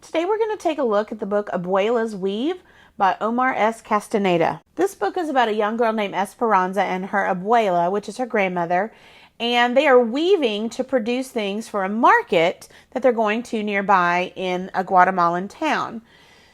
Today we're going to take a look at the book Abuela's Weave by Omar S. Castaneda. This book is about a young girl named Esperanza and her abuela, which is her grandmother, and they are weaving to produce things for a market that they're going to nearby in a Guatemalan town.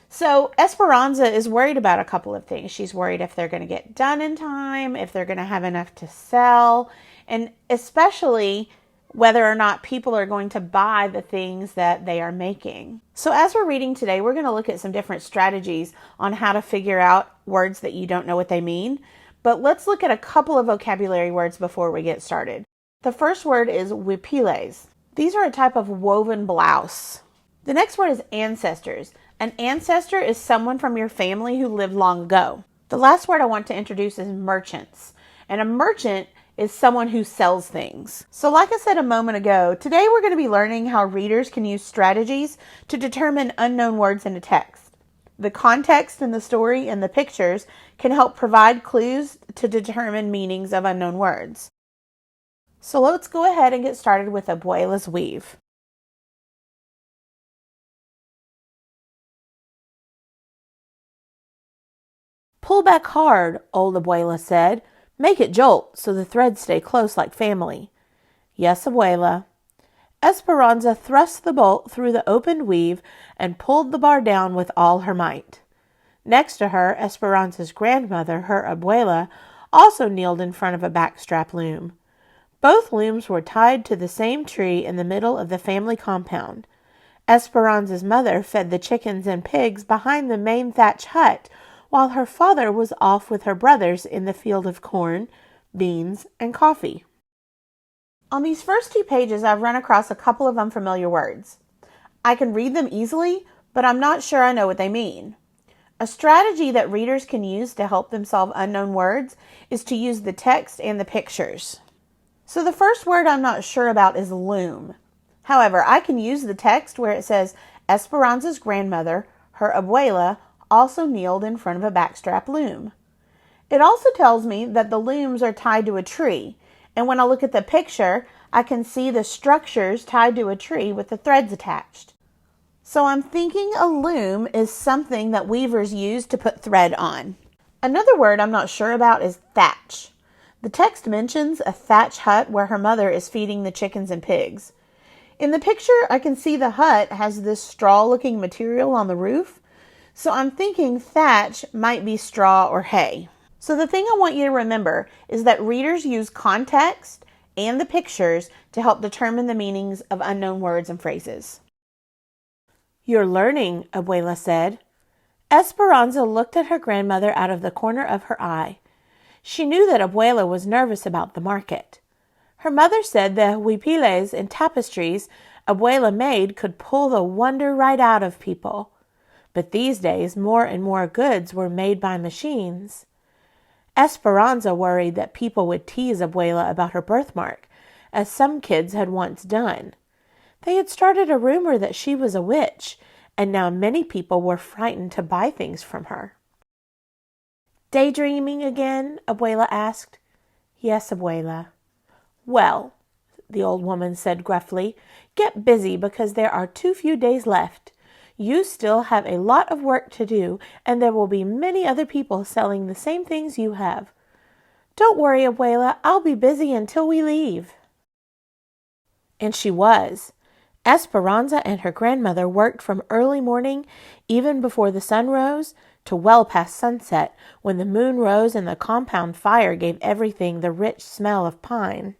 So Esperanza is worried about a couple of things. She's worried if they're going to get done in time, if they're going to have enough to sell, and especially whether or not people are going to buy the things that they are making. So as we're reading today, we're going to look at some different strategies on how to figure out words that you don't know what they mean. But let's look at a couple of vocabulary words before we get started. The first word is huipiles. These are a type of woven blouse. The next word is ancestors. An ancestor is someone from your family who lived long ago. The last word I want to introduce is merchants. And a merchant is someone who sells things. So like I said a moment ago, today we're going to be learning how readers can use strategies to determine unknown words in a text. The context in the story and the pictures can help provide clues to determine meanings of unknown words. So let's go ahead and get started with Abuela's Weave. Pull back hard, old Abuela said. Make it jolt so the threads stay close like family. Yes, Abuela. Esperanza thrust the bolt through the opened weave and pulled the bar down with all her might. Next to her, Esperanza's grandmother, her abuela, also kneeled in front of a backstrap loom. Both looms were tied to the same tree in the middle of the family compound. Esperanza's mother fed the chickens and pigs behind the main thatch hut, while her father was off with her brothers in the field of corn, beans, and coffee. On these first two pages, I've run across a couple of unfamiliar words. I can read them easily, but I'm not sure I know what they mean. A strategy that readers can use to help them solve unknown words is to use the text and the pictures. So the first word I'm not sure about is loom. However, I can use the text where it says Esperanza's grandmother, her abuela, also kneeled in front of a backstrap loom. It also tells me that the looms are tied to a tree, and when I look at the picture, I can see the structures tied to a tree with the threads attached. So I'm thinking a loom is something that weavers use to put thread on. Another word I'm not sure about is thatch. The text mentions a thatch hut where her mother is feeding the chickens and pigs. In the picture, I can see the hut has this straw-looking material on the roof, so I'm thinking thatch might be straw or hay. So the thing I want you to remember is that readers use context and the pictures to help determine the meanings of unknown words and phrases. You're learning, Abuela said. Esperanza looked at her grandmother out of the corner of her eye. She knew that Abuela was nervous about the market. Her mother said the huipiles and tapestries Abuela made could pull the wonder right out of people. But these days, more and more goods were made by machines. Esperanza worried that people would tease Abuela about her birthmark, as some kids had once done. They had started a rumor that she was a witch, and now many people were frightened to buy things from her. Daydreaming again? Abuela asked. Yes, Abuela. Well, the old woman said gruffly, get busy because there are too few days left. You still have a lot of work to do, and there will be many other people selling the same things you have. Don't worry, Abuela, I'll be busy until we leave. And she was. Esperanza and her grandmother worked from early morning, even before the sun rose, to well past sunset, when the moon rose and the compound fire gave everything the rich smell of pine.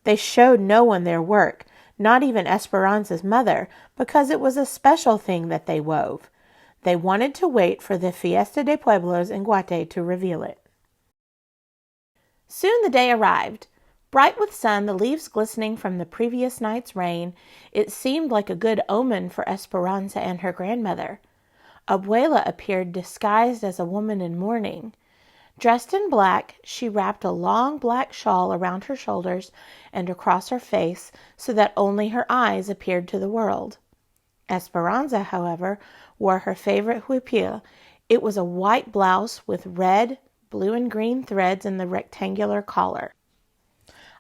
They showed no one their work, not even Esperanza's mother, because it was a special thing that they wove. They wanted to wait for the Fiesta de Pueblos in Guate to reveal it. Soon the day arrived. Bright with sun, the leaves glistening from the previous night's rain, it seemed like a good omen for Esperanza and her grandmother. Abuela appeared disguised as a woman in mourning. Dressed in black, she wrapped a long black shawl around her shoulders and across her face so that only her eyes appeared to the world. Esperanza, however, wore her favorite huipil. It was a white blouse with red, blue, and green threads in the rectangular collar.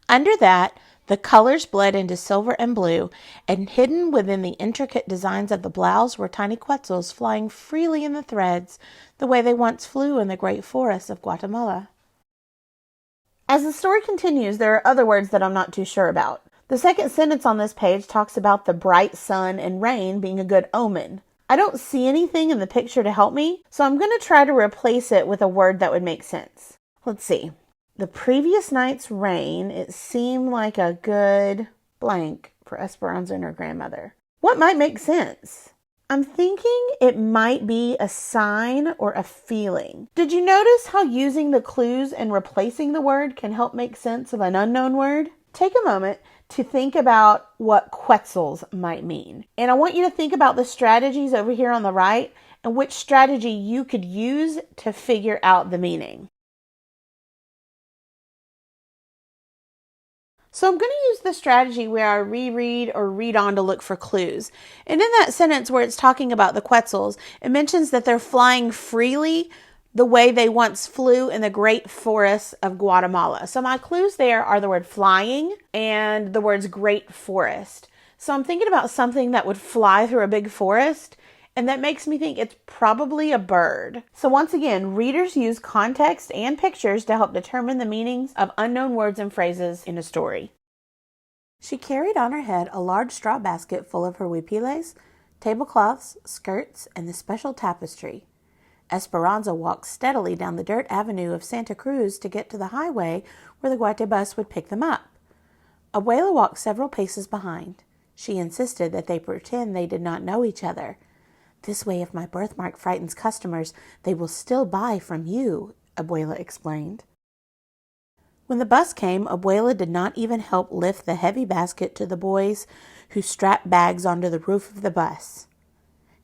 Under that, The colors bled into silver and blue, and hidden within the intricate designs of the blouse were tiny quetzals flying freely in the threads, the way they once flew in the great forests of Guatemala. As the story continues, there are other words that I'm not too sure about. The second sentence on this page talks about the bright sun and rain being a good omen. I don't see anything in the picture to help me, so I'm going to try to replace it with a word that would make sense. Let's see. The previous night's rain, it seemed like a good blank for Esperanza and her grandmother. What might make sense? I'm thinking it might be a sign or a feeling. Did you notice how using the clues and replacing the word can help make sense of an unknown word? Take a moment to think about what quetzals might mean. And I want you to think about the strategies over here on the right and which strategy you could use to figure out the meaning. So I'm going to use the strategy where I reread or read on to look for clues. And in that sentence where it's talking about the quetzals, it mentions that they're flying freely the way they once flew in the great forests of Guatemala. So my clues there are the word flying and the words great forest. So I'm thinking about something that would fly through a big forest, and that makes me think it's probably a bird. So once again, readers use context and pictures to help determine the meanings of unknown words and phrases in a story. She carried on her head a large straw basket full of her huipiles, tablecloths, skirts, and the special tapestry. Esperanza walked steadily down the dirt avenue of Santa Cruz to get to the highway where the Guate bus would pick them up. Abuela walked several paces behind. She insisted that they pretend they did not know each other. "This way, if my birthmark frightens customers, they will still buy from you," Abuela explained. When the bus came, Abuela did not even help lift the heavy basket to the boys who strapped bags onto the roof of the bus.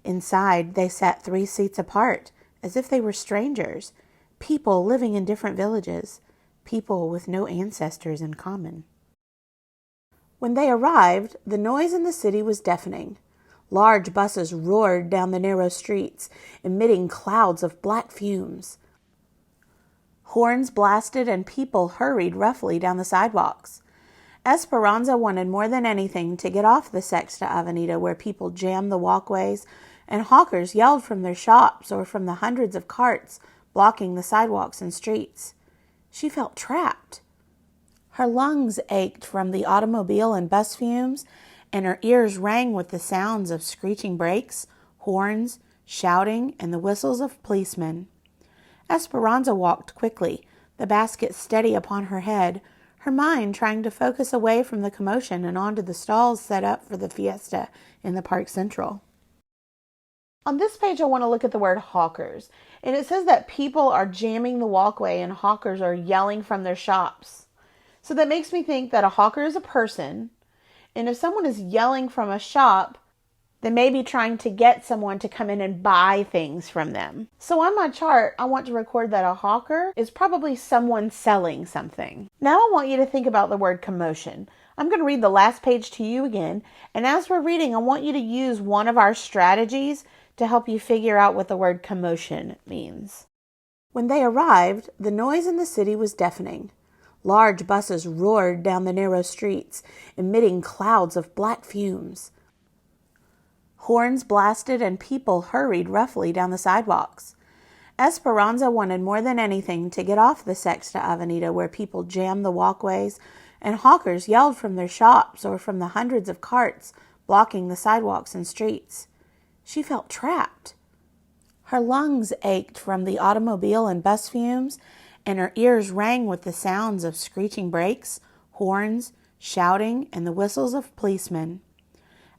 Inside, they sat 3 seats apart, as if they were strangers, people living in different villages, people with no ancestors in common. When they arrived, the noise in the city was deafening. Large buses roared down the narrow streets, emitting clouds of black fumes. Horns blasted and people hurried roughly down the sidewalks. Esperanza wanted more than anything to get off the Sexta Avenida where people jammed the walkways and hawkers yelled from their shops or from the hundreds of carts blocking the sidewalks and streets. She felt trapped. Her lungs ached from the automobile and bus fumes, and her ears rang with the sounds of screeching brakes, horns, shouting, and the whistles of policemen. Esperanza walked quickly, the basket steady upon her head, her mind trying to focus away from the commotion and onto the stalls set up for the fiesta in the Park Central. On this page, I want to look at the word hawkers, and it says that people are jamming the walkway and hawkers are yelling from their shops. So that makes me think that a hawker is a person, and if someone is yelling from a shop, they may be trying to get someone to come in and buy things from them. So on my chart, I want to record that a hawker is probably someone selling something. Now I want you to think about the word commotion. I'm going to read the last page to you again, and as we're reading, I want you to use one of our strategies to help you figure out what the word commotion means. When they arrived, the noise in the city was deafening. Large buses roared down the narrow streets, emitting clouds of black fumes. Horns blasted and people hurried roughly down the sidewalks. Esperanza wanted more than anything to get off the Sexta Avenida where people jammed the walkways and hawkers yelled from their shops or from the hundreds of carts blocking the sidewalks and streets. She felt trapped. Her lungs ached from the automobile and bus fumes, and her ears rang with the sounds of screeching brakes, horns, shouting, and the whistles of policemen.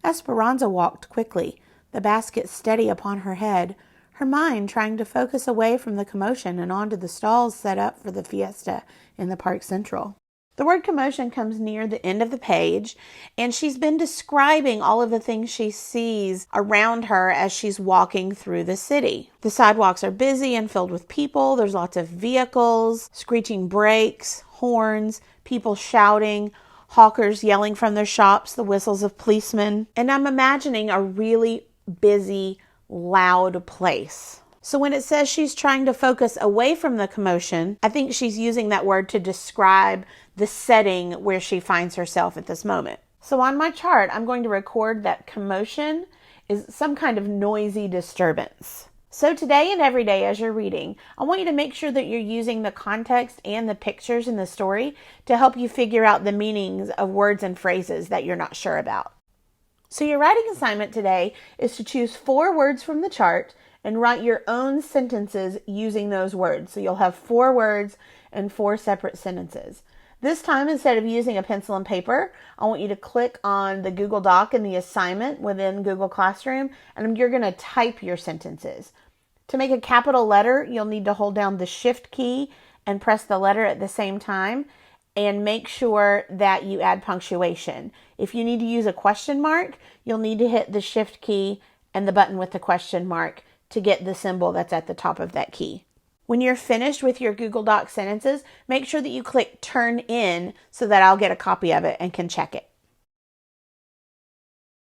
Esperanza walked quickly, the basket steady upon her head, her mind trying to focus away from the commotion and onto the stalls set up for the fiesta in the Park Central. The word commotion comes near the end of the page, and she's been describing all of the things she sees around her as she's walking through the city. The sidewalks are busy and filled with people. There's lots of vehicles, screeching brakes, horns, people shouting, hawkers yelling from their shops, the whistles of policemen. And I'm imagining a really busy, loud place. So when it says she's trying to focus away from the commotion, I think she's using that word to describe the setting where she finds herself at this moment. So on my chart, I'm going to record that commotion is some kind of noisy disturbance. So today and every day as you're reading, I want you to make sure that you're using the context and the pictures in the story to help you figure out the meanings of words and phrases that you're not sure about. So your writing assignment today is to choose 4 words from the chart and write your own sentences using those words. So you'll have 4 words and 4 separate sentences. This time, instead of using a pencil and paper, I want you to click on the Google Doc and the assignment within Google Classroom, and you're going to type your sentences. To make a capital letter, you'll need to hold down the Shift key and press the letter at the same time, and make sure that you add punctuation. If you need to use a question mark, you'll need to hit the Shift key and the button with the question mark to get the symbol that's at the top of that key. When you're finished with your Google Doc sentences, make sure that you click Turn In so that I'll get a copy of it and can check it.